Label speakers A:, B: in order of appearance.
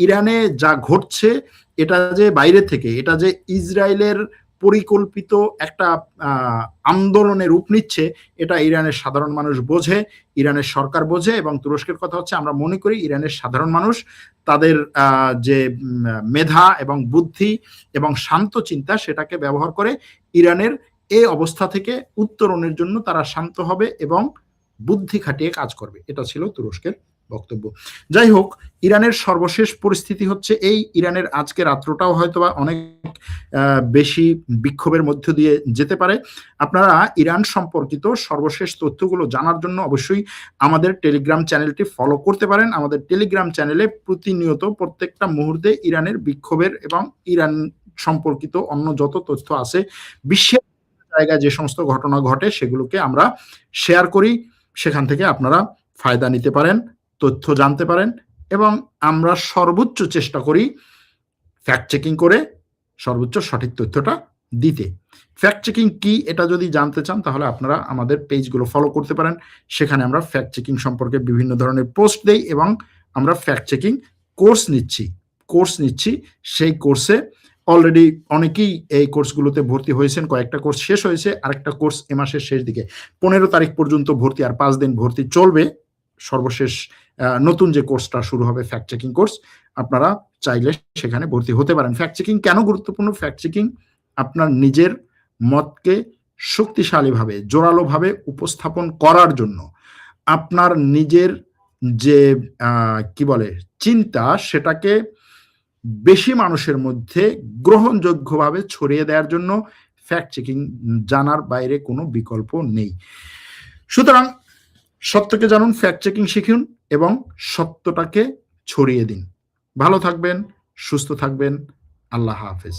A: ইরানে যা ঘটছে এটা যে বাইরে থেকে, এটা যে ইসরায়েলের পরিকল্পিত একটা আন্দোলনের রূপ নিচ্ছে, এটা ইরানের সাধারণ মানুষ বোঝে, ইরানের সরকার বোঝে। এবং তুরস্কের কথা হচ্ছে, আমরা মনে করি ইরানের সাধারণ মানুষ তাদের যে মেধা এবং বুদ্ধি এবং শান্ত চিন্তা, সেটাকে ব্যবহার করে ইরানের এই অবস্থা থেকে উত্তরণের জন্য তারা শান্ত হবে এবং বুদ্ধি খাটিয়ে কাজ করবে। এটা ছিল তুরস্কের বক্তব্য। যাই হোক, ইরানের সর্বশেষ পরিস্থিতি হচ্ছে এই, ইরানের আজকে রাত্রটাও হয়তোবা অনেক বেশি বিক্ষোভের মধ্য দিয়ে যেতে পারে। আপনারা ইরান সম্পর্কিত সর্বশেষ তথ্যগুলো জানার জন্য অবশ্যই আমাদের টেলিগ্রাম চ্যানেলটি ফলো করতে পারেন। আমাদের টেলিগ্রাম চ্যানেলে প্রতিনিয়ত প্রত্যেকটা মুহূর্তে ইরানের বিক্ষোভের এবং ইরান সম্পর্কিত অন্য যত তথ্য আছে, বিশ্বের জায়গায় যে সমস্ত ঘটনা ঘটে, সেগুলোকে আমরা শেয়ার করি। সেখান থেকে আপনারা ফায়দা নিতে পারেন, তথ্য জানতে পারেন, এবং আমরা সর্বোচ্চ চেষ্টা করি ফ্যাক্ট চেকিং করে সর্বোচ্চ সঠিক তথ্যটা দিতে। ফ্যাক্ট চেকিং কি, এটা যদি জানতে চান তাহলে আপনারা আমাদের পেজগুলো ফলো করতে পারেন। সেখানে আমরা ফ্যাক্ট চেকিং সম্পর্কে বিভিন্ন ধরনের পোস্ট দেই এবং আমরা ফ্যাক্ট চেকিং কোর্স নিচ্ছি। সেই কোর্সে অলরেডি অনেকেই এই কোর্সগুলোতে ভর্তি হয়েছেন। কয়েকটা কোর্স শেষ হয়েছে, আরেকটা কোর্স এ মাসের শেষ দিকে 15 তারিখ পর্যন্ত ভর্তি, আর 5 দিন ভর্তি চলবে। সর্বশেষ নতুন যে কোর্সটা শুরু হবে ফ্যাক্ট চেকিং কোর্স, আপনারা চাইলে সেখানে ভর্তি হতে পারেন। ফ্যাক্ট চেকিং কেন গুরুত্বপূর্ণ? ফ্যাক্ট চেকিং আপনার নিজের মতকে শক্তিশালীভাবে, জোরালোভাবে উপস্থাপন করার জন্য, আপনার নিজের যে কি বলে চিন্তা, সেটাকে বেশি মানুষের মধ্যে গ্রহণযোগ্যভাবে ছড়িয়ে দেওয়ার জন্য ফ্যাক্ট চেকিং জানার বাইরে কোনো বিকল্প নেই। সুতরাং সত্যকে জানুন, ফ্যাক্ট চেকিং শিখুন এবং সত্যটাকে ছড়িয়ে দিন। ভালো থাকবেন, সুস্থ থাকবেন। আল্লাহ হাফেজ।